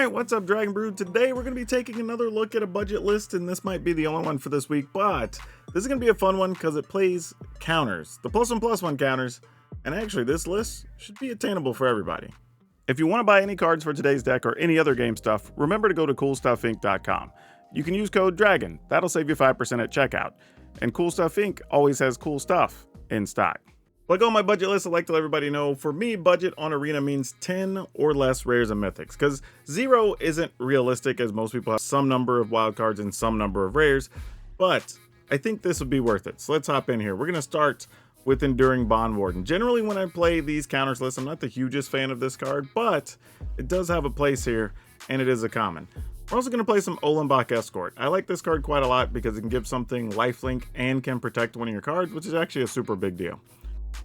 Alright, what's up Dragon Brood? Today we're going to be taking another look at a budget list, and this might be the only one for this week, but this is going to be a fun one because it plays counters. The +1/+1 counters, and actually this list should be attainable for everybody. If you want to buy any cards for today's deck or any other game stuff, remember to go to CoolStuffInc.com. You can use code DRAGON, that'll save you 5% at checkout. And Cool Stuff Inc. always has cool stuff in stock. Like all my budget lists, I'd like to let everybody know, for me, budget on Arena means 10 or less rares and mythics, because 0 isn't realistic, as most people have some number of wild cards and some number of rares, but I think this would be worth it. So let's hop in here. We're going to start with Enduring Bond Warden. Generally, when I play these counters lists, I'm not the hugest fan of this card, but it does have a place here, and it is a common. We're also going to play some Ollenbach Escort. I like this card quite a lot because it can give something lifelink and can protect one of your cards, which is actually a super big deal.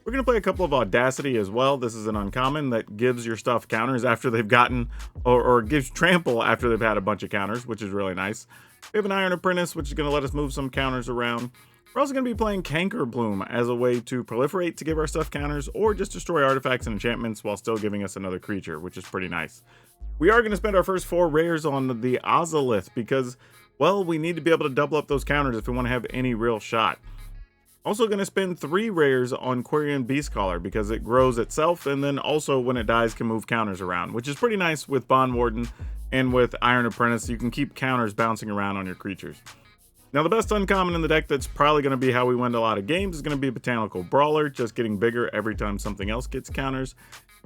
We're going to play a couple of Audacity as well. This is an uncommon that gives your stuff counters after they've gotten, or gives trample after they've had a bunch of counters, which is really nice. We have an Iron Apprentice, which is going to let us move some counters around. We're also going to be playing Canker Bloom as a way to proliferate to give our stuff counters, or just destroy artifacts and enchantments while still giving us another creature, which is pretty nice. We are going to spend our first 4 rares on the Ozolith because, well, we need to be able to double up those counters if we want to have any real shot. Also going to spend 3 rares on Quirion Beastcaller because it grows itself, and then also when it dies can move counters around, which is pretty nice with Bond Warden, and with Iron Apprentice you can keep counters bouncing around on your creatures. Now the best uncommon in the deck that's probably going to be how we win a lot of games is going to be Botanical Brawler, just getting bigger every time something else gets counters.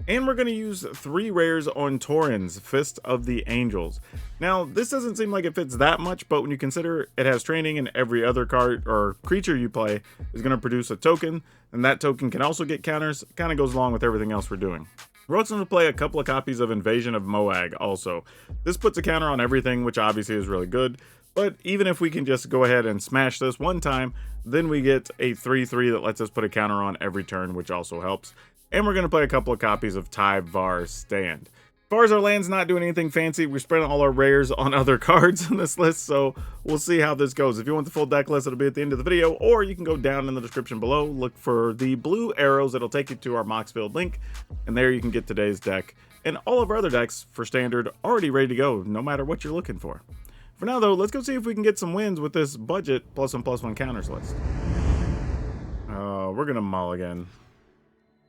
And we're going to use 3 rares on Tauren's Fist of the Angels. Now, this doesn't seem like it fits that much, but when you consider it has training and every other card or creature you play is going to produce a token, and that token can also get counters, it kind of goes along with everything else we're doing. We're also going to play a couple of copies of Invasion of Moag also. This puts a counter on everything, which obviously is really good, but even if we can just go ahead and smash this one time, then we get a 3/3 that lets us put a counter on every turn, which also helps. And we're going to play a couple of copies of Tyvar's Stand. As far as our land's not doing anything fancy, we're spreading all our rares on other cards in this list, so we'll see how this goes. If you want the full deck list, it'll be at the end of the video, or you can go down in the description below, look for the blue arrows that'll take you to our Moxfield link, and there you can get today's deck and all of our other decks for Standard already ready to go, no matter what you're looking for. For now, though, let's go see if we can get some wins with this budget +1/+1 counters list. We're going to mulligan.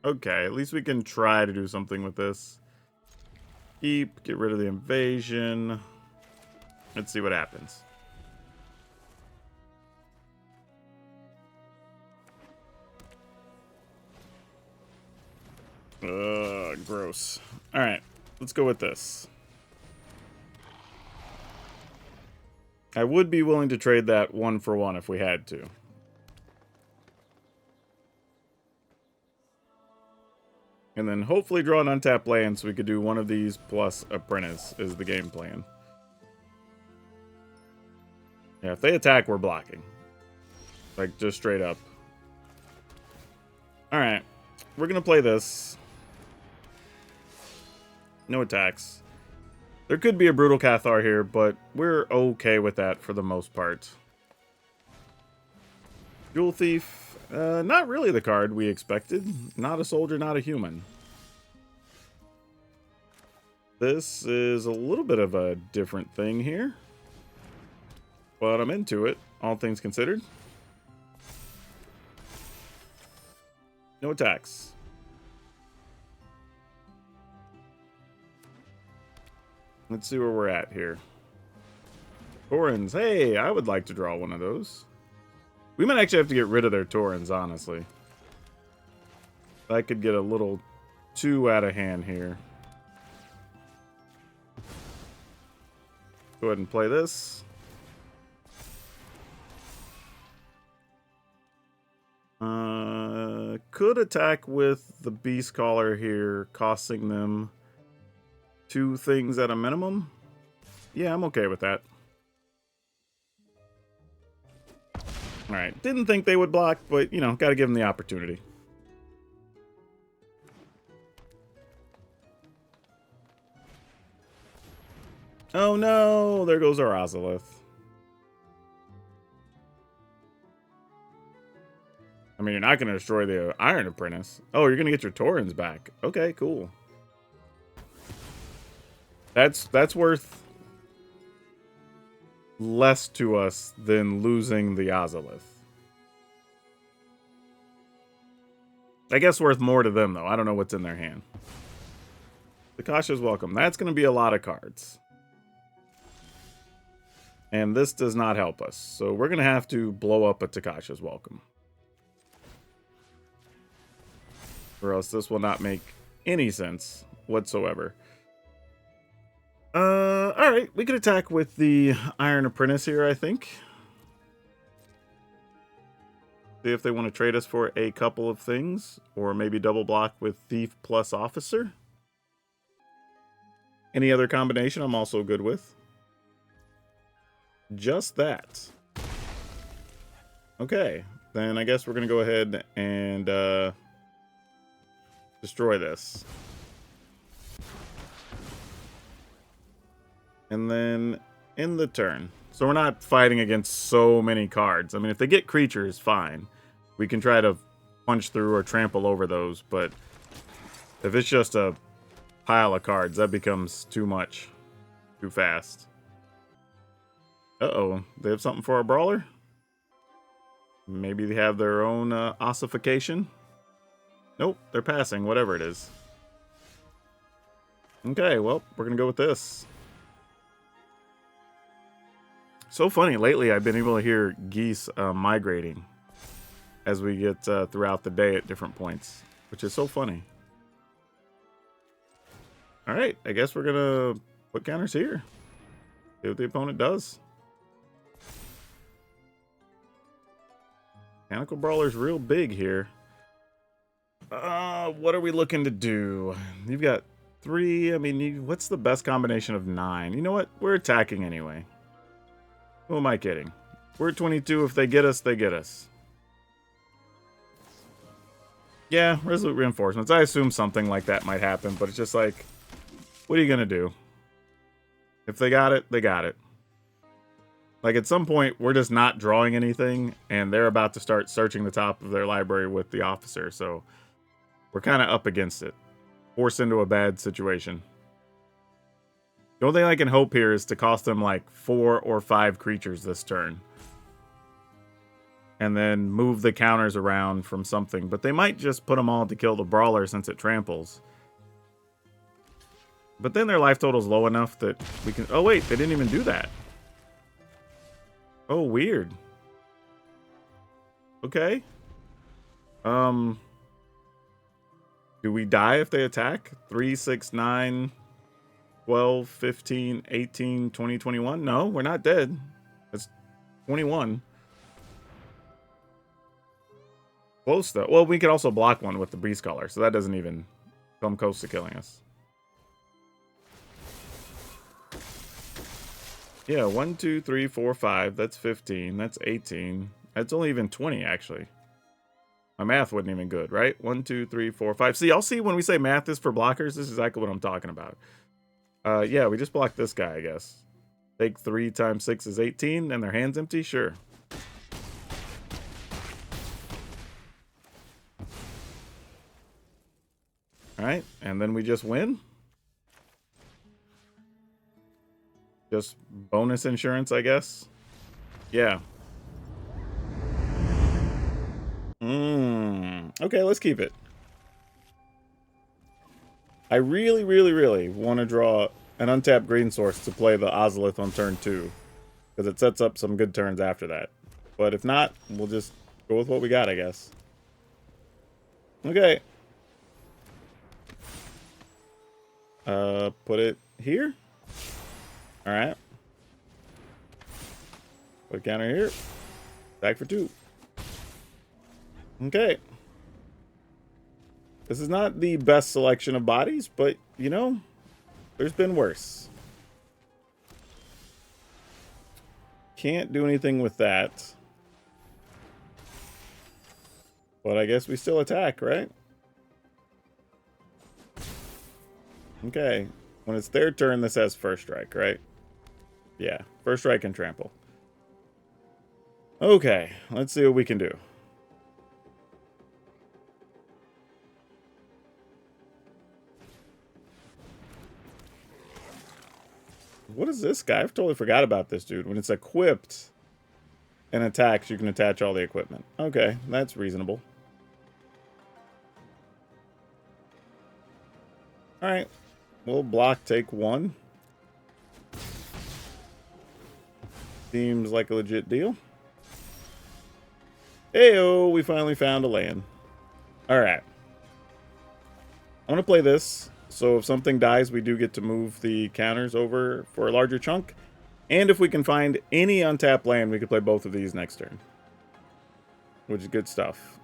Okay, at least we can try to do something with this. Get rid of the invasion. Let's see what happens. Gross. Alright, let's go with this. I would be willing to trade that 1-for-1 if we had to. And then hopefully draw an untapped land so we could do one of these plus Apprentice is the game plan. Yeah, if they attack, we're blocking. Like, just straight up. Alright. We're going to play this. No attacks. There could be a Brutal Cathar here, but we're okay with that for the most part. Jewel Thief. Not really the card we expected. Not a soldier, not a human. This is a little bit of a different thing here, but I'm into it, all things considered. No attacks. Let's see where we're at here. Taurens. Hey, I would like to draw one of those. We might actually have to get rid of their Taurens, honestly. That could get a little too out of hand here. Go ahead and play this. Could attack with the Beastcaller here, costing them 2 things at a minimum. Yeah, I'm okay with that. Alright, didn't think they would block, but, you know, gotta give them the opportunity. Oh no, there goes our Ozolith. I mean, you're not going to destroy the Iron Apprentice. Oh, you're going to get your Taurens back. Okay, cool. That's worth less to us than losing the Ozolith. I guess worth more to them, though. I don't know what's in their hand. Takasha's Welcome. That's going to be a lot of cards. And this does not help us. So we're going to have to blow up a Takasha's Welcome. Or else this will not make any sense whatsoever. Alright. We could attack with the Iron Apprentice here, I think. See if they want to trade us for a couple of things. Or maybe double block with Thief plus Officer. Any other combination I'm also good with. Just that. Okay. Then I guess we're going to go ahead and destroy this. And then end the turn. So we're not fighting against so many cards. I mean, if they get creatures, fine. We can try to punch through or trample over those. But if it's just a pile of cards, that becomes too much. Too fast. Uh-oh. They have something for our brawler? Maybe they have their own ossification? Nope. They're passing. Whatever it is. Okay. Well, we're going to go with this. So funny, lately I've been able to hear geese migrating as we get throughout the day at different points, which is so funny. Alright, I guess we're going to put counters here. See what the opponent does. Mechanical Brawler's real big here. What are we looking to do? You've got 3, I mean, what's the best combination of 9? You know what? We're attacking anyway. Who am I kidding? We're 22. If they get us, they get us. Yeah, Resolute Reinforcements. I assume something like that might happen, but it's just like, what are you going to do? If they got it, they got it. Like, at some point, we're just not drawing anything, and they're about to start searching the top of their library with the officer, so we're kind of up against it. Forced into a bad situation. The only thing I can hope here is to cost them like 4 or 5 creatures this turn. And then move the counters around from something. But they might just put them all to kill the brawler since it tramples. But then their life total's low enough that we can... Oh wait, they didn't even do that. Oh, weird. Okay. Do we die if they attack? 3, 6, 9... 12, 15, 18, 20, 21. No, we're not dead. That's 21. Close, though. Well, we could also block one with the Breeze Collar, so that doesn't even come close to killing us. Yeah, 1, 2, 3, 4, 5. That's 15. That's 18. That's only even 20, actually. My math wasn't even good, right? 1, 2, 3, 4, 5. See, y'all see when we say math is for blockers, this is exactly what I'm talking about. Yeah, we just blocked this guy, I guess. Take 3 times 6 is 18, and their hand's empty? Sure. Alright, and then we just win? Just bonus insurance, I guess? Yeah. Okay, let's keep it. I really want to draw an untapped green source to play the Ozolith on turn 2. Because it sets up some good turns after that. But if not, we'll just go with what we got, I guess. Okay. Put it here. Alright. Put a counter here. Back for 2. Okay. This is not the best selection of bodies, but, you know, there's been worse. Can't do anything with that. But I guess we still attack, right? Okay. When it's their turn, this has first strike, right? Yeah, first strike and trample. Okay, let's see what we can do. What is this guy? I've totally forgot about this dude. When it's equipped and attacks, you can attach all the equipment. Okay, that's reasonable. Alright. We'll block take 1. Seems like a legit deal. Heyo, we finally found a land. Alright. I'm going to play this, so if something dies, we do get to move the counters over for a larger chunk. And if we can find any untapped land, we could play both of these next turn. Which is good stuff.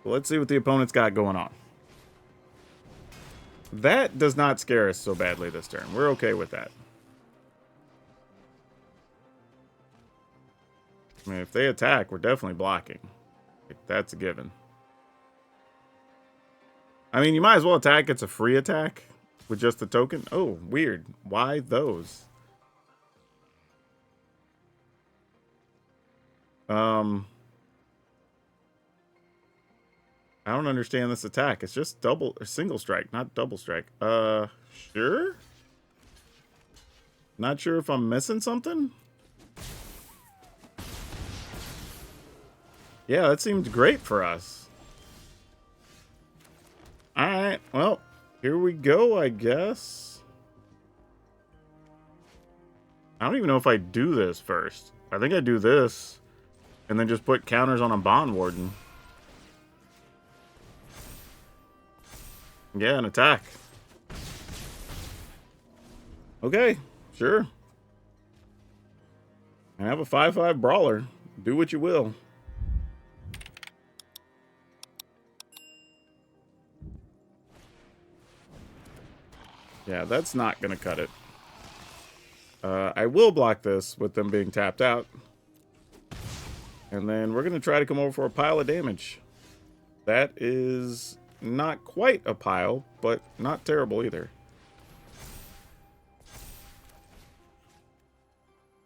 Well, let's see what the opponent's got going on. That does not scare us so badly this turn. We're okay with that. I mean, if they attack, we're definitely blocking. Like, that's a given. I mean, you might as well attack. It's a free attack with just the token. Oh, weird. Why those? I don't understand this attack. It's just double or single strike, not double strike. Sure? Not sure if I'm missing something? Yeah, that seems great for us. Alright, well, here we go, I guess. I don't even know if I do this first. I think I do this, and then just put counters on a Bond Warden. Yeah, an attack. Okay, sure. I have a 5/5 brawler. Do what you will. Yeah, that's not going to cut it. I will block this with them being tapped out. And then we're going to try to come over for a pile of damage. That is not quite a pile, but not terrible either.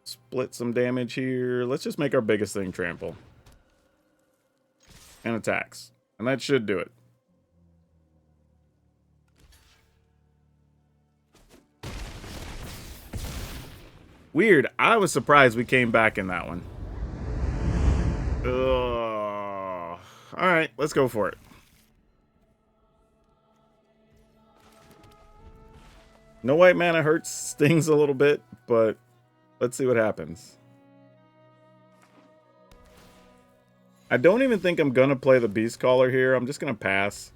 Split some damage here. Let's just make our biggest thing trample. And attacks. And that should do it. Weird. I was surprised we came back in that one. Ugh. Alright, let's go for it. No white mana hurts, stings a little bit, but let's see what happens. I don't even think I'm going to play the Beast Caller here. I'm just going to pass.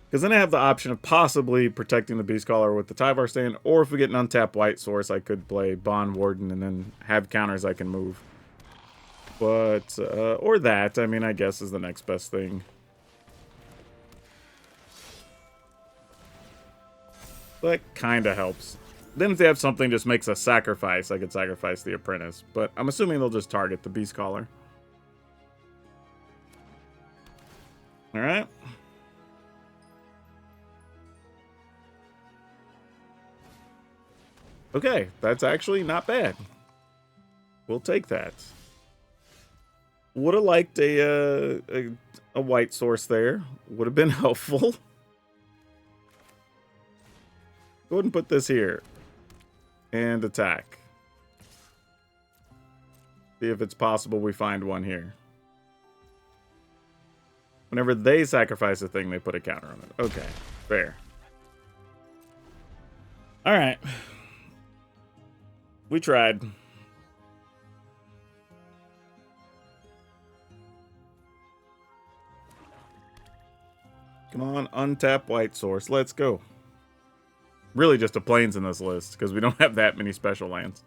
Because then I have the option of possibly protecting the Beast Caller with the Tyvar Stand, or if we get an untapped white source, I could play Bond Warden and then have counters I can move. But, or that, I mean, I guess is the next best thing. That kind of helps. Then if they have something just makes a sacrifice, I could sacrifice the Apprentice. But I'm assuming they'll just target the Beast Caller. Alright. Okay, that's actually not bad. We'll take that. Would have liked a white source there. Would have been helpful. Go ahead and put this here. And attack. See if it's possible we find one here. Whenever they sacrifice a thing, they put a counter on it. Okay, fair. Alright. We tried. Come on, untap white source. Let's go. Really just a plains in this list, because we don't have that many special lands.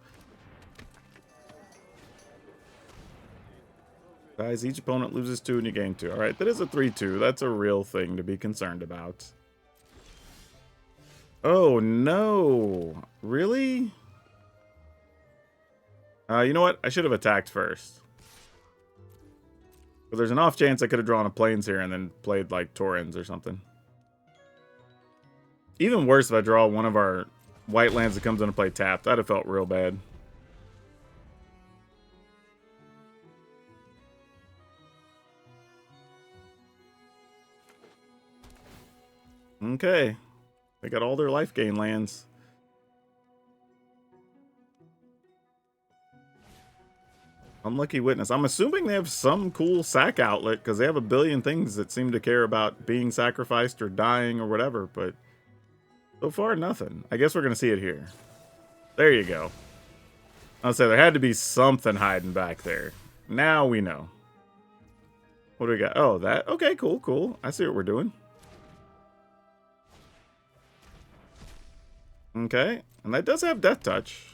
Guys, each opponent loses 2 and you gain 2. Alright, that is a 3/2. That's a real thing to be concerned about. Oh, no. Really? You know what? I should have attacked first. But there's an off chance I could have drawn a plains here and then played like Torrens or something. Even worse if I draw one of our white lands that comes into play tapped. That'd have felt real bad. Okay. They got all their life gain lands. Unlucky Witness. I'm assuming they have some cool sack outlet because they have a billion things that seem to care about being sacrificed or dying or whatever, but so far, nothing. I guess we're going to see it here. There you go. I'll say there had to be something hiding back there. Now we know. What do we got? Oh, that. Okay, cool, cool. I see what we're doing. Okay, and that does have Death Touch.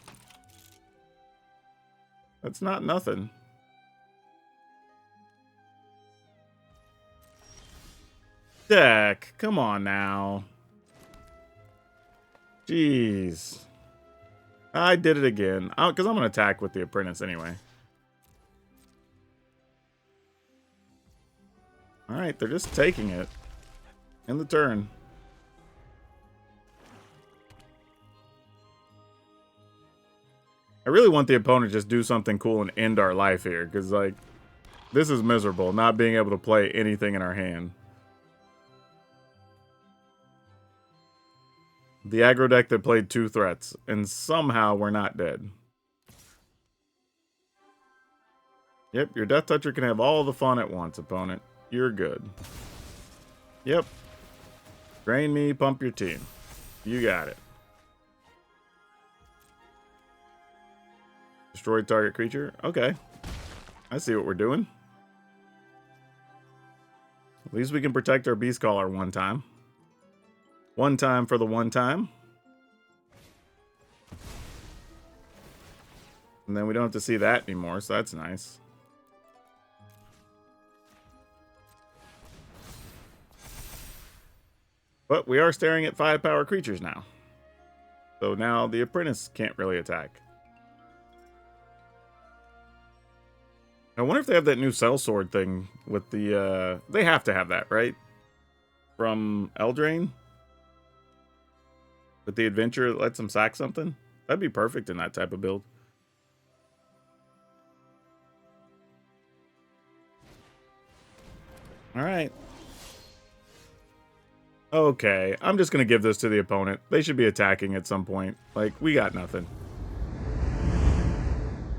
That's not nothing. Deck, come on now. Jeez. I did it again. Because I'm going to attack with the Apprentice anyway. Alright, they're just taking it. In the turn. I really want the opponent to just do something cool and end our life here. Because, like, this is miserable. Not being able to play anything in our hand. The aggro deck that played 2 threats. And somehow we're not dead. Yep, your Death Toucher can have all the fun at once, opponent. You're good. Yep. Drain me, pump your team. You got it. Destroy target creature. Okay. I see what we're doing. At least we can protect our Beast Caller one time. One time for the one time. And then we don't have to see that anymore, so that's nice. But we are staring at 5 power creatures now. So now the Apprentice can't really attack. I wonder if they have that new Sellsword thing with the, they have to have that, right? From Eldraine? With the adventure that lets them sack something? That'd be perfect in that type of build. Alright. Okay, I'm just going to give this to the opponent. They should be attacking at some point. Like, we got nothing.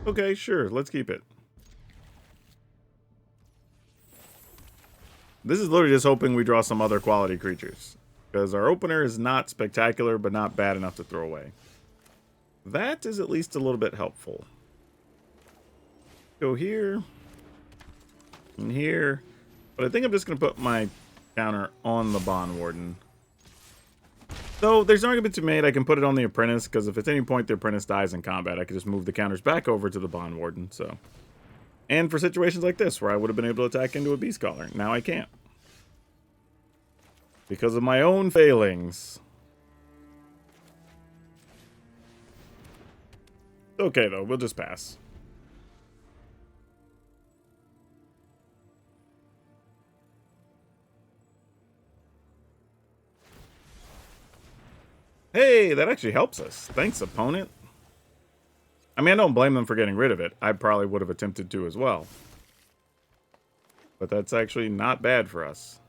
Okay, sure, let's keep it. This is literally just hoping we draw some other quality creatures. Because our opener is not spectacular, but not bad enough to throw away. That is at least a little bit helpful. Go here. And here. But I think I'm just going to put my counter on the Bond Warden. So there's an argument to be made. I can put it on the Apprentice, because if at any point the Apprentice dies in combat, I can just move the counters back over to the Bond Warden. So, and for situations like this, where I would have been able to attack into a Beast Caller, now I can't. Because of my own failings. Okay, though. We'll just pass. Hey, that actually helps us. Thanks, opponent. I mean, I don't blame them for getting rid of it. I probably would have attempted to as well. But that's actually not bad for us.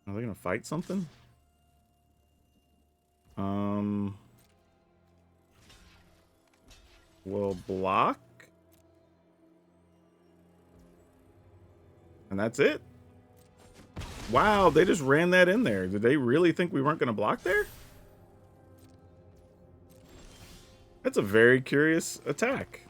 Are they gonna fight something? We'll block. And that's it. Wow, they just ran that in there. Did they really think we weren't gonna block there? That's a very curious attack.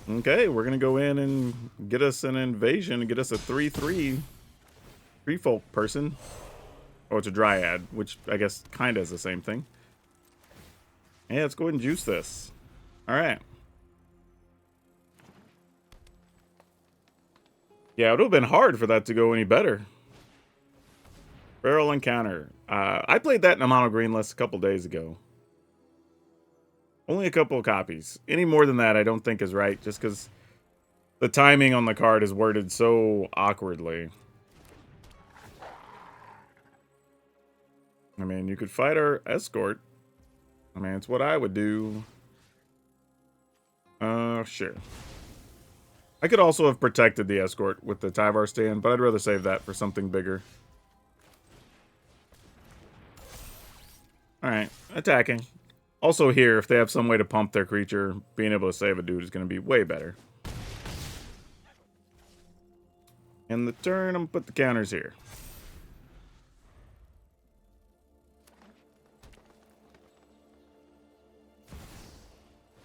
Okay, we're going to go in and get us an invasion and get us a 3/3 Treefolk person. Oh, it's a Dryad, which I guess kind of is the same thing. Yeah, let's go ahead and juice this. All right. Yeah, it would have been hard for that to go any better. Barrel Encounter. I played that in a mono green list a couple days ago. Only a couple of copies. Any more than that I don't think is right, just because the timing on the card is worded so awkwardly. I mean, you could fight our escort. I mean, it's what I would do. Sure. I could also have protected the escort with the Tyvar stand, but I'd rather save that for something bigger. Alright, attacking. Also here, if they have some way to pump their creature, being able to save a dude is going to be way better. In the turn, I'm going to put the counters here.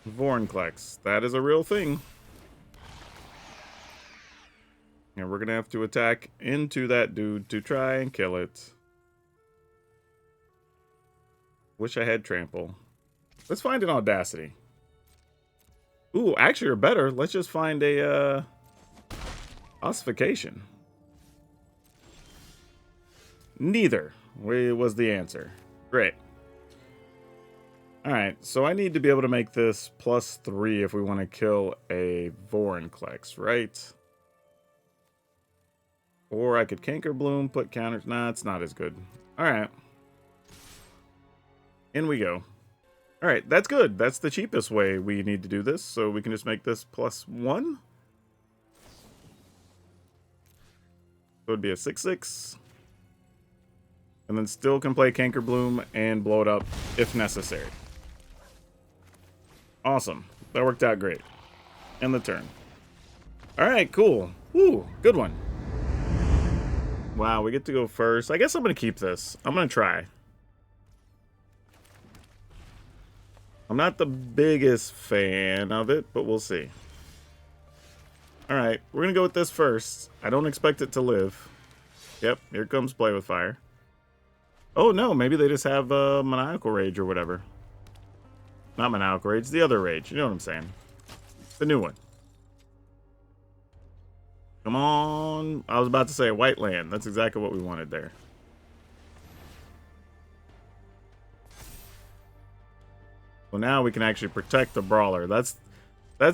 Vorinclex. That is a real thing. And we're going to have to attack into that dude to try and kill it. Wish I had trample. Let's find an audacity. Ooh, actually, or better, let's just find a ossification. Neither was the answer. Great. Alright, so I need to be able to make this +3 if we want to kill a Vorinclex, right? Or I could Canker Bloom, put counters. Nah, it's not as good. Alright. In we go. Alright, that's good. That's the cheapest way we need to do this. So we can just make this +1. So it would be a 6/6. And then still can play Canker Bloom and blow it up if necessary. Awesome. That worked out great. End the turn. Alright, cool. Woo, good one. Wow, we get to go first. I guess I'm going to keep this. I'm going to try. I'm not the biggest fan of it, but we'll see. Alright, we're going to go with this first. I don't expect it to live. Yep, here comes Play with Fire. Oh no, maybe they just have Maniacal Rage or whatever. Not Maniacal Rage, the other Rage. You know what I'm saying. The new one. Come on. I was about to say White Land. That's exactly what we wanted there. Well, now we can actually protect the Brawler. That's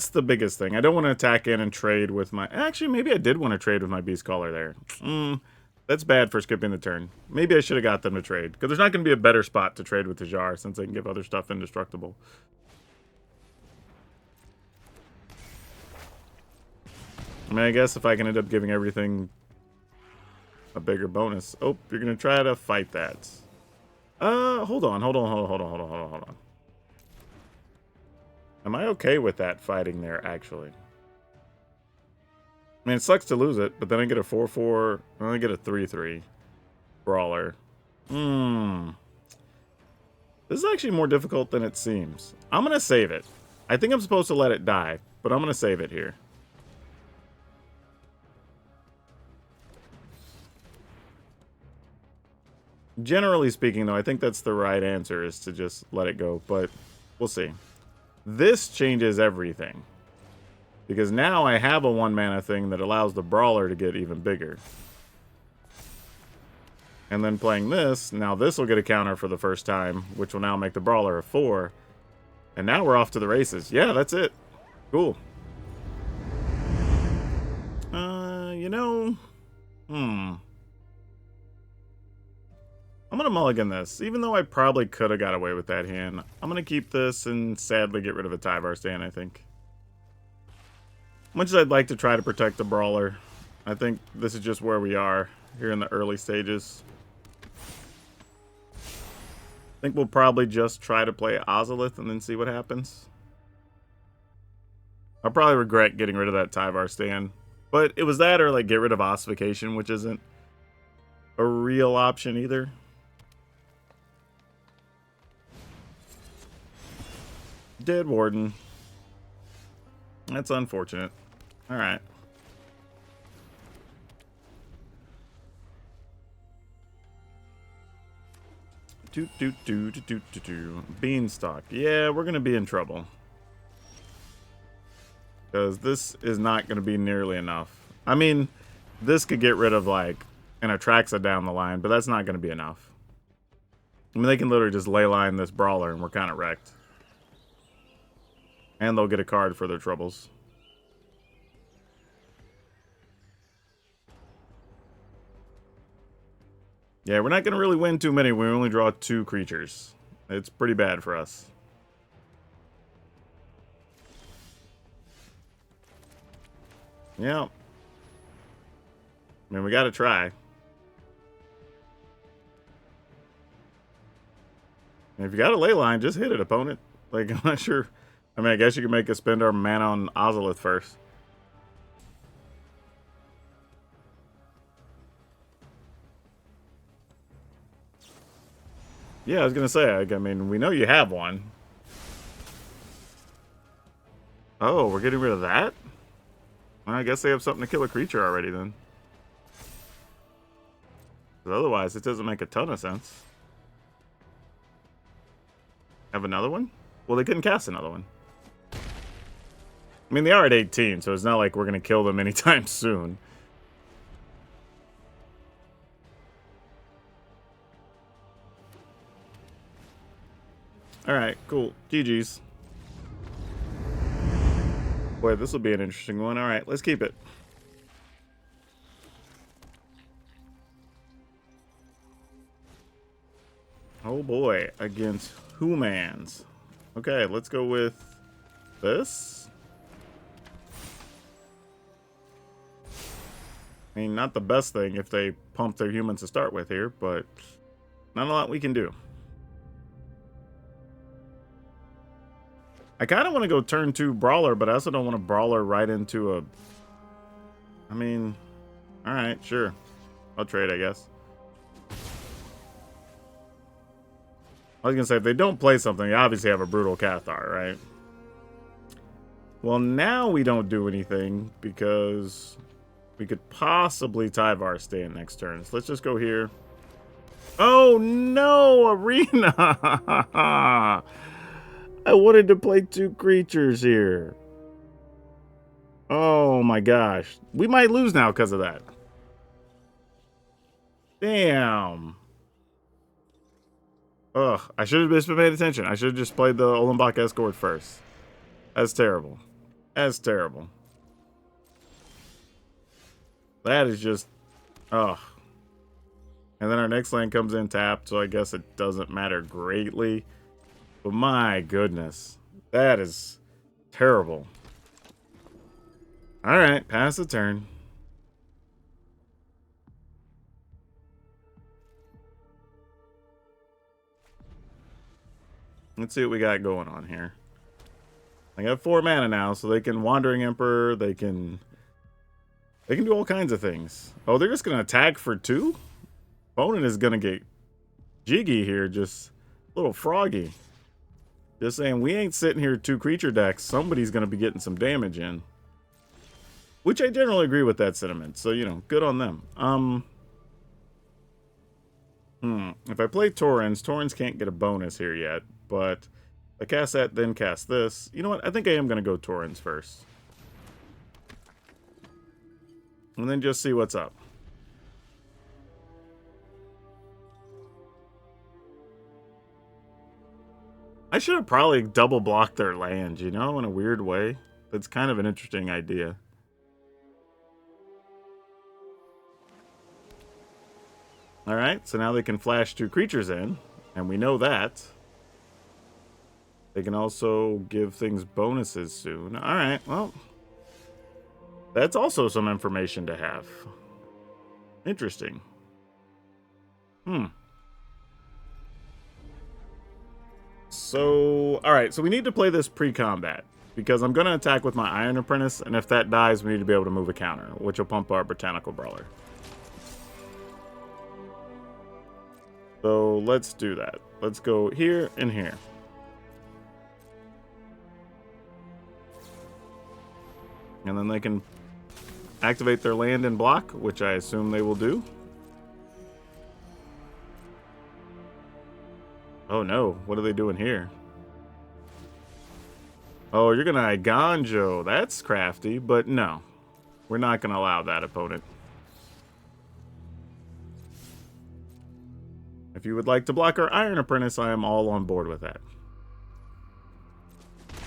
the biggest thing. I don't want to attack in and trade with my... Actually, maybe I did want to trade with my Beast Caller there. That's bad for skipping the turn. Maybe I should have got them to trade. Because there's not going to be a better spot to trade with the Jar since they can give other stuff indestructible. I mean, I guess if I can end up giving everything a bigger bonus. Oh, you're going to try to fight that. Hold on. Am I okay with that fighting there, actually? I mean, it sucks to lose it, but then I get a 4/4, and I get a 3/3 Brawler. This is actually more difficult than it seems. I'm going to save it. I think I'm supposed to let it die, but I'm going to save it here. Generally speaking, though, I think that's the right answer, is to just let it go, but we'll see. This changes everything. Because now I have a 1-mana thing that allows the Brawler to get even bigger. And then playing this, now this will get a counter for the first time, which will now make the Brawler a 4. And now we're off to the races. Yeah, that's it. Cool. You know... I'm going to mulligan this, even though I probably could have got away with that hand. I'm going to keep this and sadly get rid of a Tyvar stand, I think. Much as I'd like to try to protect the Brawler, I think this is just where we are here in the early stages. I think we'll probably just try to play Ozolith and then see what happens. I'll probably regret getting rid of that Tyvar stand. But it was that or like get rid of Ossification, which isn't a real option either. Dead Warden. That's unfortunate. Alright. Beanstalk. Yeah, we're going to be in trouble. Because this is not going to be nearly enough. I mean, this could get rid of, like, an Atraxa down the line, but that's not going to be enough. I mean, they can literally just ley line this Brawler and we're kind of wrecked. And they'll get a card for their troubles. Yeah, we're not going to really win too many. We only draw 2 creatures. It's pretty bad for us. Yeah. I mean, we got to try. And if you got a ley line, just hit it, opponent. Like, I'm not sure. I mean, I guess you can make us spend our mana on Ozolith first. Yeah, I was going to say, I mean, we know you have one. Oh, we're getting rid of that? Well, I guess they have something to kill a creature already then. Because otherwise, it doesn't make a ton of sense. Have another one? Well, they couldn't cast another one. I mean, they are at 18, so it's not like we're going to kill them anytime soon. Alright, cool. GG's. Boy, this will be an interesting one. Alright, let's keep it. Oh boy, against humans. Okay, let's go with this. I mean, not the best thing if they pump their humans to start with here, but not a lot we can do. I kind of want to go turn 2 Brawler, but I also don't want to Brawler right into a... I mean, alright, sure. I'll trade, I guess. I was going to say, if they don't play something, they obviously have a Brutal Cathar, right? Well, now we don't do anything because we could possibly Tyvar stay in next turn. So let's just go here. Oh, no! Arena! I wanted to play 2 creatures here. Oh my gosh. We might lose now because of that. Damn. Ugh, I should have just been paying attention. I should have just played the Ollenbach Escort first. That's terrible. That's terrible. That is just... Ugh. And then our next land comes in tapped, so I guess it doesn't matter greatly. But my goodness. That is terrible. Alright, pass the turn. Let's see what we got going on here. I got 4 mana now, so they can Wandering Emperor, they can do all kinds of things. Oh, they're just gonna attack for 2? Opponent is gonna get jiggy here, just a little froggy. Just saying, we ain't sitting here 2 creature decks. Somebody's gonna be getting some damage in. Which I generally agree with that sentiment, so, you know, good on them. If I play Torrens can't get a bonus here yet, but I cast that, then cast this. You know what? I think I am going to go Torrens first. And then just see what's up. I should have probably double blocked their land, you know, in a weird way. That's kind of an interesting idea. Alright, so now they can flash 2 creatures in, and we know that. They can also give things bonuses soon. Alright, well, that's also some information to have. Interesting. So, alright, so we need to play this pre-combat, because I'm going to attack with my Iron Apprentice, and if that dies, we need to be able to move a counter, which will pump our Botanical Brawler. So let's do that. Let's go here and here. And then they can activate their land and block, which I assume they will do. Oh no, what are they doing here? Oh, you're gonna Iganjo. That's crafty, but no. We're not gonna allow that, opponent. If you would like to block our Iron Apprentice, I am all on board with that.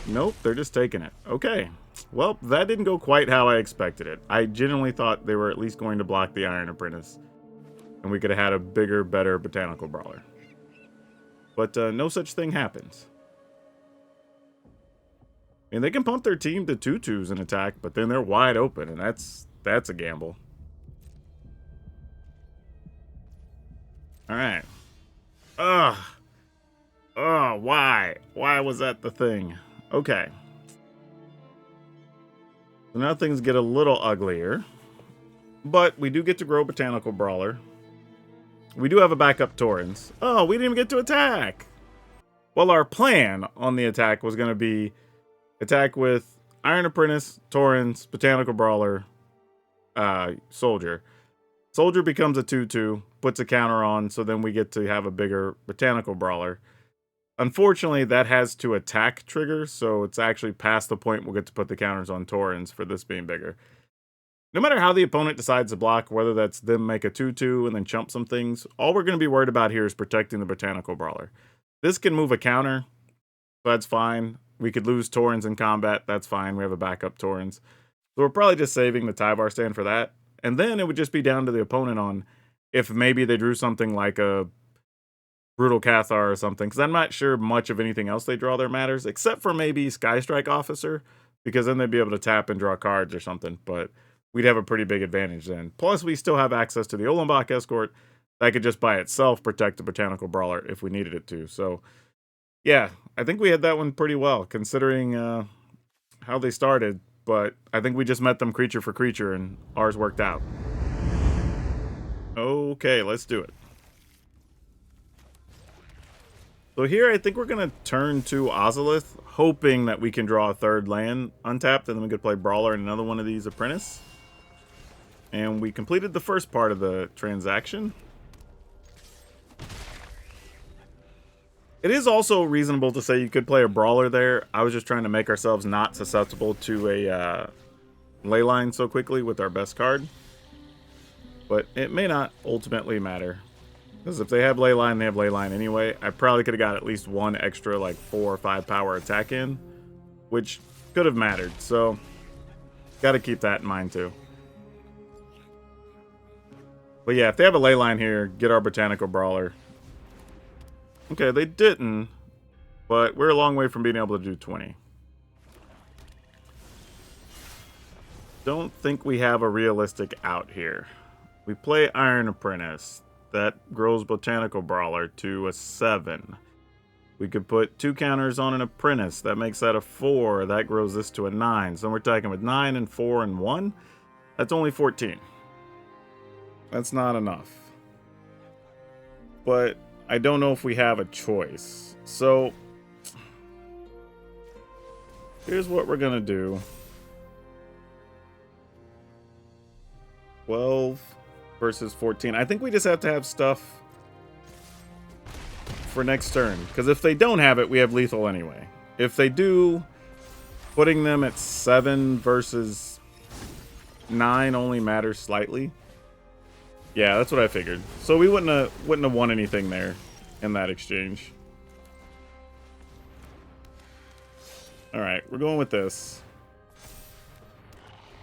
Nope, they're just taking it. Okay. Well, that didn't go quite how I expected it. I genuinely thought they were at least going to block the Iron Apprentice. And we could have had a bigger, better Botanical Brawler. But no such thing happens. mean, they can pump their team to 2/2s in attack, but then they're wide open, and that's a gamble. All right. Ugh. Oh, why? Why was that the thing? Okay. So now things get a little uglier. But we do get to grow Botanical Brawler. We do have a backup Torrens. Oh, we didn't even get to attack. Well, our plan on the attack was going to be attack with Iron Apprentice, Torrens, Botanical Brawler, Soldier. Soldier becomes a 2/2, puts a counter on, so then we get to have a bigger Botanical Brawler. Unfortunately, that has to attack trigger, so it's actually past the point we'll get to put the counters on Torrens for this being bigger. No matter how the opponent decides to block, whether that's them make a 2/2 and then chump some things, all we're going to be worried about here is protecting the Botanical Brawler. This can move a counter, so that's fine. We could lose Torrens in combat, that's fine. We have a backup Torrens. So we're probably just saving the Tyvar stand for that. And then it would just be down to the opponent on if maybe they drew something like a Brutal Cathar or something, because I'm not sure much of anything else they draw there matters, except for maybe Skystrike Officer, because then they'd be able to tap and draw cards or something, but we'd have a pretty big advantage then. Plus, we still have access to the Olembach Escort that could just by itself protect the Botanical Brawler if we needed it to. So, yeah, I think we had that one pretty well, considering how they started, but I think we just met them creature for creature, and ours worked out. Okay, let's do it. So here, I think we're going to turn to Ozolith, hoping that we can draw a third land untapped, and then we could play Brawler and another one of these Apprentice. And we completed the first part of the transaction. It is also reasonable to say you could play a Brawler there. I was just trying to make ourselves not susceptible to a Leyline so quickly with our best card. But it may not ultimately matter. Because if they have Leyline, they have Leyline anyway. I probably could have got at least one extra, like 4 or 5 power attack in, which could have mattered. So, got to keep that in mind too. But yeah, if they have a Leyline here, get our Botanical Brawler. Okay, they didn't, but we're a long way from being able to do 20. Don't think we have a realistic out here. We play Iron Apprentice. That grows Botanical Brawler to a 7. We could put 2 counters on an Apprentice. That makes that a 4. That grows this to a 9. So we're talking with 9 and 4 and 1. That's only 14. That's not enough. But I don't know if we have a choice. So here's what we're going to do. 12 versus 14. I think we just have to have stuff for next turn. Because if they don't have it, we have lethal anyway. If they do, putting them at 7 versus 9 only matters slightly. Yeah, that's what I figured. So we wouldn't have won anything there in that exchange. Alright, we're going with this.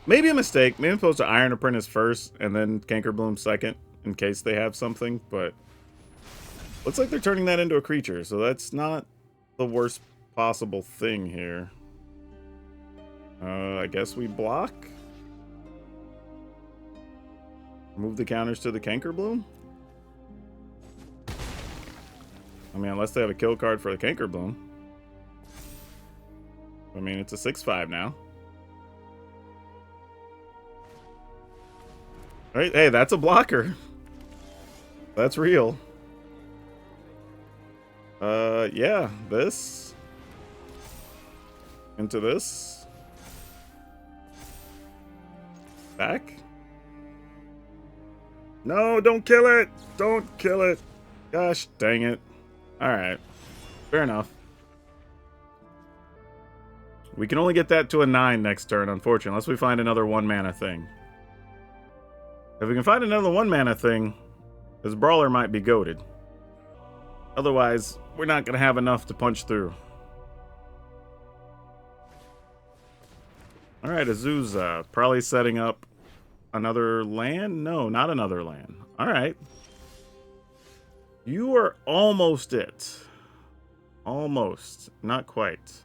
Maybe a mistake. Maybe I'm supposed to Iron Apprentice first and then Cankerbloom second in case they have something, but looks like they're turning that into a creature, so that's not the worst possible thing here. I guess we block. Move the counters to the Cankerbloom. I mean, unless they have a kill card for the Cankerbloom. I mean, it's a 6/5 now. Right? Hey, that's a blocker. That's real. Yeah, this. Into this. Back. No, don't kill it! Don't kill it! Gosh dang it. Alright. Fair enough. We can only get that to a 9 next turn, unfortunately, unless we find another 1-mana thing. If we can find another 1-mana thing, this Brawler might be goated. Otherwise, we're not going to have enough to punch through. Alright, Azusa. Probably setting up another land? No, not another land. Alright. You are almost it. Almost. Not quite.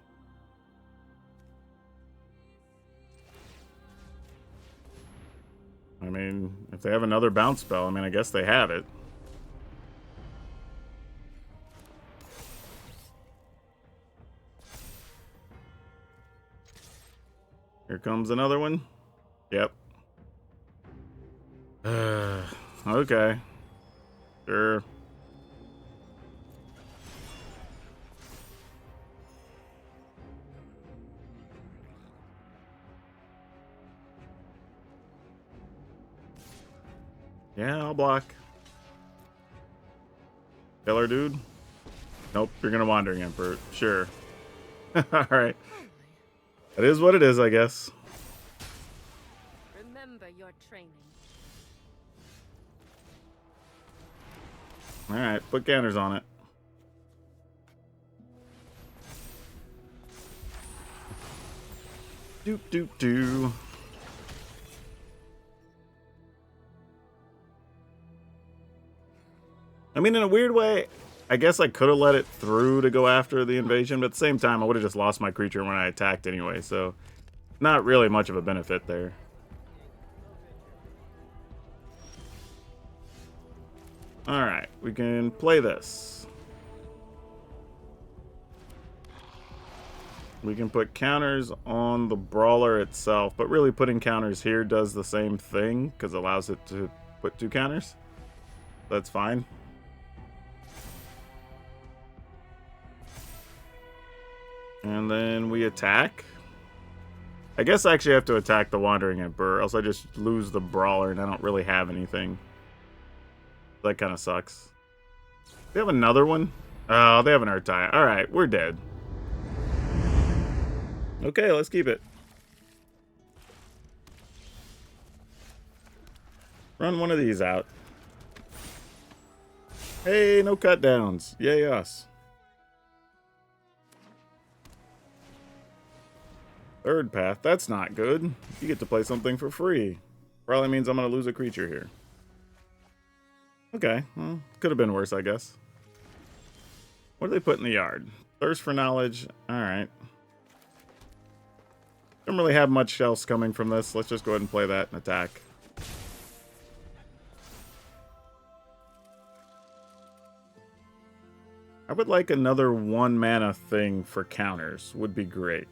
I mean, if they have another bounce spell, I mean, I guess they have it. Here comes another one. Yep. Okay. Sure. Yeah, I'll block. Killer dude? Nope, you're gonna Wandering Emperor. Sure. Alright. That is what it is, I guess. Remember your training. Alright, put counters on it. Doop doop doo. I mean, in a weird way, I guess I could have let it through to go after the invasion, but at the same time, I would have just lost my creature when I attacked anyway, so not really much of a benefit there. Alright, we can play this. We can put counters on the brawler itself, but really putting counters here does the same thing, because it allows it to put 2 counters. That's fine. And then we attack. I guess I actually have to attack the Wandering Emperor, else I just lose the brawler and I don't really have anything. That kind of sucks. They have another one? Oh, they have an Urtai. Alright, we're dead. Okay, let's keep it. Run one of these out. Hey, no cut downs. Yay us. Third path, that's not good. You get to play something for free. Probably means I'm going to lose a creature here. Okay, well, could have been worse, I guess. What do they put in the yard? Thirst for knowledge. Alright. Don't really have much else coming from this. Let's just go ahead and play that and attack. I would like another 1 mana thing for counters. Would be great.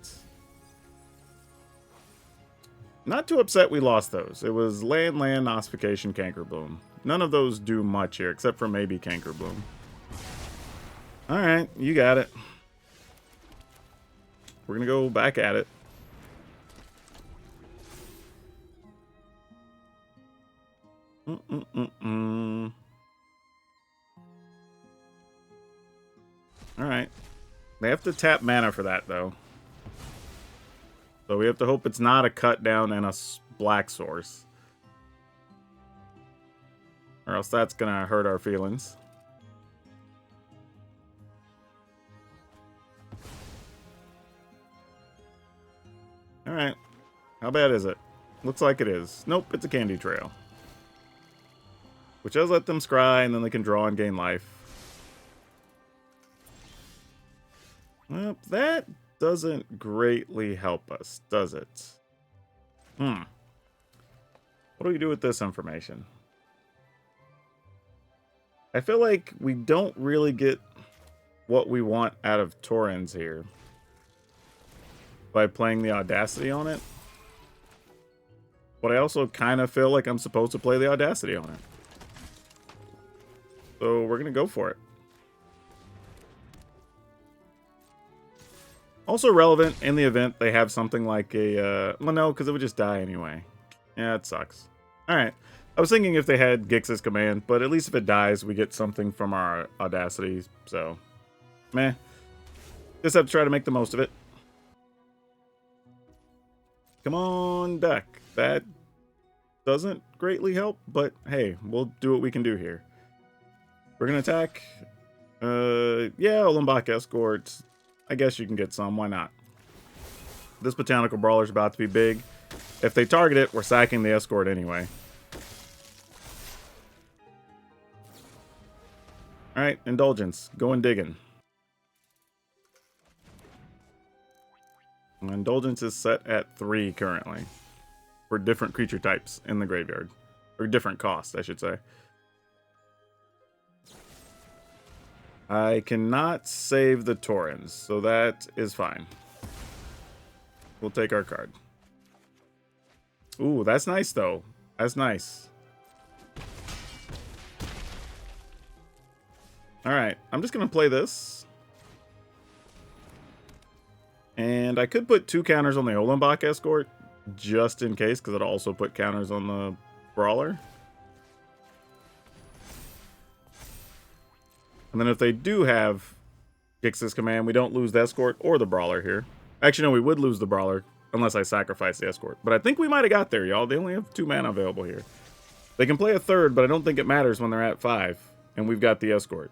Not too upset we lost those. It was land, Ossification, Cankerbloom. None of those do much here, except for maybe Cankerbloom. Alright, you got it. We're gonna go back at it. Alright. They have to tap mana for that, though. So we have to hope it's not a cut down and a black source. Or else that's gonna hurt our feelings. Alright. How bad is it? Looks like it is. Nope, it's a Candy Trail. Which does let them scry, and then they can draw and gain life. Well, that doesn't greatly help us, does it? What do we do with this information? I feel like we don't really get what we want out of Torrens here by playing the Audacity on it. But I also kind of feel like I'm supposed to play the Audacity on it. So we're going to go for it. Also relevant in the event they have something like a... well, no, because it would just die anyway. Yeah, it sucks. Alright. I was thinking if they had Gix's command, but at least if it dies, we get something from our Audacity. So, meh. Just have to try to make the most of it. Come on, deck. That doesn't greatly help, but hey, we'll do what we can do here. We're going to attack. Yeah, Olimbach Escort. I guess you can get some. Why not? This Botanical Brawler's about to be big. If they target it, we're sacking the Escort anyway. Alright, Indulgence. Going digging. Indulgence is set at 3 currently. For different creature types in the graveyard. or different cost, I should say. I cannot save the Taurens, so that is fine. We'll take our card. Ooh, that's nice, though. That's nice. Alright, I'm just going to play this. And I could put 2 counters on the Ollenbach Escort, just in case, because it'll also put counters on the Brawler. And then if they do have Gix's Command, we don't lose the Escort or the Brawler here. Actually, no, we would lose the Brawler, unless I sacrifice the Escort. But I think we might have got there, y'all. They only have 2 mana available here. They can play a 3rd, but I don't think it matters when they're at 5. And we've got the Escort.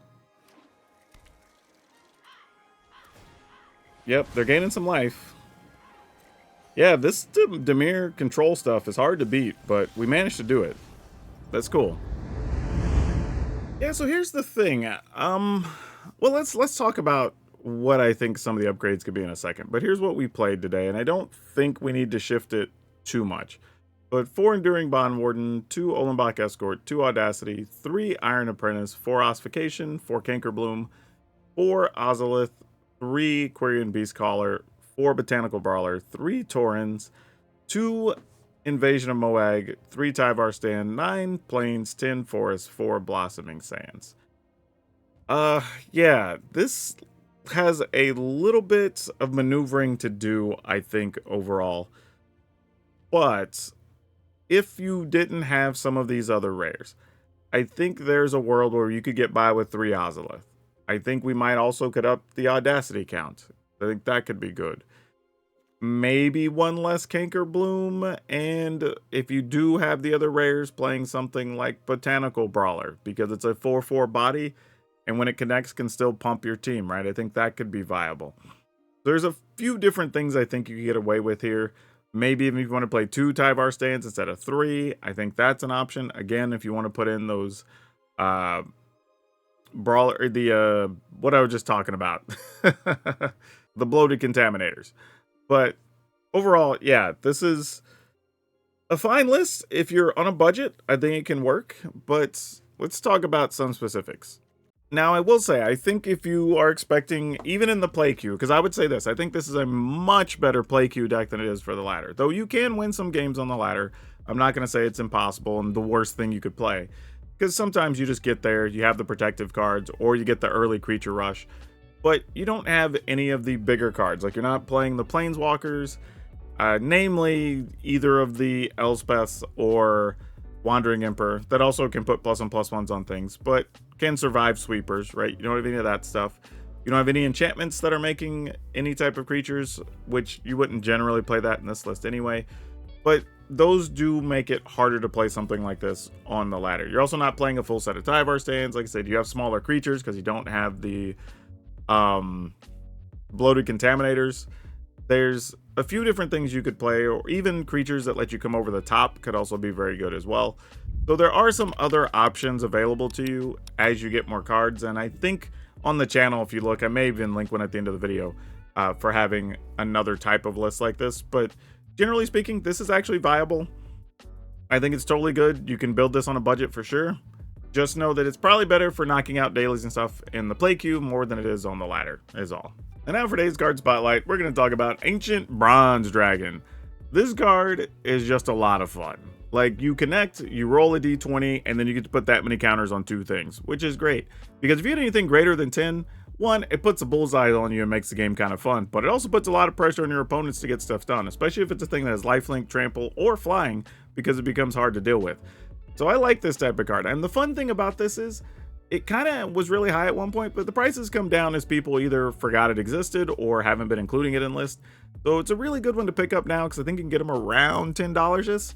Yep, they're gaining some life. Yeah, this Dimir Control stuff is hard to beat, but we managed to do it. That's cool. Yeah, so here's the thing. Well, let's talk about what I think some of the upgrades could be in a second. But here's what we played today, and I don't think we need to shift it too much. But 4 Enduring Bond Warden, 2 Ollenbach Escort, 2 Audacity, 3 Iron Apprentice, 4 Ossification, 4 Cankerbloom, 4 Ozolith, 3 Quirion Beastcaller, 4 Botanical Brawler, 3 Taurens, 2 Invasion of Moag, 3 Tyvar Stand, 9 Plains, 10 Forests, 4 Blossoming Sands. Yeah, this has a little bit of maneuvering to do, I think, overall. But if you didn't have some of these other rares, I think there's a world where you could get by with 3 Ozolith. I think we might also could up the Audacity count. I think that could be good. Maybe 1 less Cankerbloom, and if you do have the other rares, playing something like Botanical Brawler, because it's a 4/4 body, and when it connects can still pump your team, right? I think that could be viable. There's a few different things I think you can get away with here. Maybe if you want to play 2 Tyvar Stands instead of 3, I think that's an option. Again, if you want to put in those Brawler, what I was just talking about, the bloated Contaminators. But overall, yeah, this is a fine list. If you're on a budget, I think it can work. But let's talk about some specifics. Now, I will say, I think if you are expecting, even in the play queue, because I would say this, I think this is a much better play queue deck than it is for the ladder. Though you can win some games on the ladder. I'm not going to say it's impossible and the worst thing you could play. Because sometimes you just get there, you have the protective cards, or you get the early creature rush. But you don't have any of the bigger cards. Like, you're not playing the Planeswalkers, namely either of the Elspeths or Wandering Emperor, that also can put +1/+1s on things, but can survive sweepers, right? You don't have any of that stuff. You don't have any enchantments that are making any type of creatures, which you wouldn't generally play that in this list anyway. But those do make it harder to play something like this on the ladder. You're also not playing a full set of Tyvar Stands. Like I said, you have smaller creatures because you don't have the bloated Contaminators. There's a few different things you could play, or even creatures that let you come over the top could also be very good as well. So there are some other options available to you as you get more cards, and I think on the channel, if you look, I may even link one at the end of the video for having another type of list like this. But generally speaking, this is actually viable. I think it's totally good. You can build this on a budget for sure. Just know that it's probably better for knocking out dailies and stuff in the play queue more than it is on the ladder, is all. And now for today's card spotlight, we're going to talk about Ancient Bronze Dragon. This card is just a lot of fun. Like, you connect, you roll a d20, and then you get to put that many counters on 2 things, which is great. Because if you get anything greater than 10, 1, it puts a bullseye on you and makes the game kind of fun, but it also puts a lot of pressure on your opponents to get stuff done, especially if it's a thing that has lifelink, trample, or flying, because it becomes hard to deal with. So I like this type of card, and the fun thing about this is, it kind of was really high at one point, but the prices come down as people either forgot it existed or haven't been including it in lists. So it's a really good one to pick up now, because I think you can get them around $10-ish.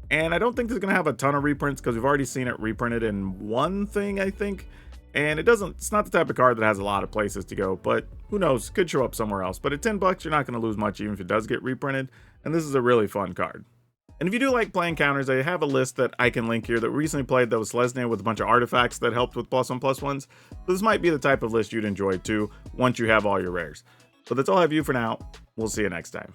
And I don't think it's going to have a ton of reprints, because we've already seen it reprinted in one thing, I think. And it's not the type of card that has a lot of places to go, but who knows, could show up somewhere else. But at $10, you're not going to lose much even if it does get reprinted. And this is a really fun card. And if you do like playing counters, I have a list that I can link here that recently played that was Selesnya with a bunch of artifacts that helped with +1/+1s. So this might be the type of list you'd enjoy too, once you have all your rares. So that's all I have for you for now. We'll see you next time.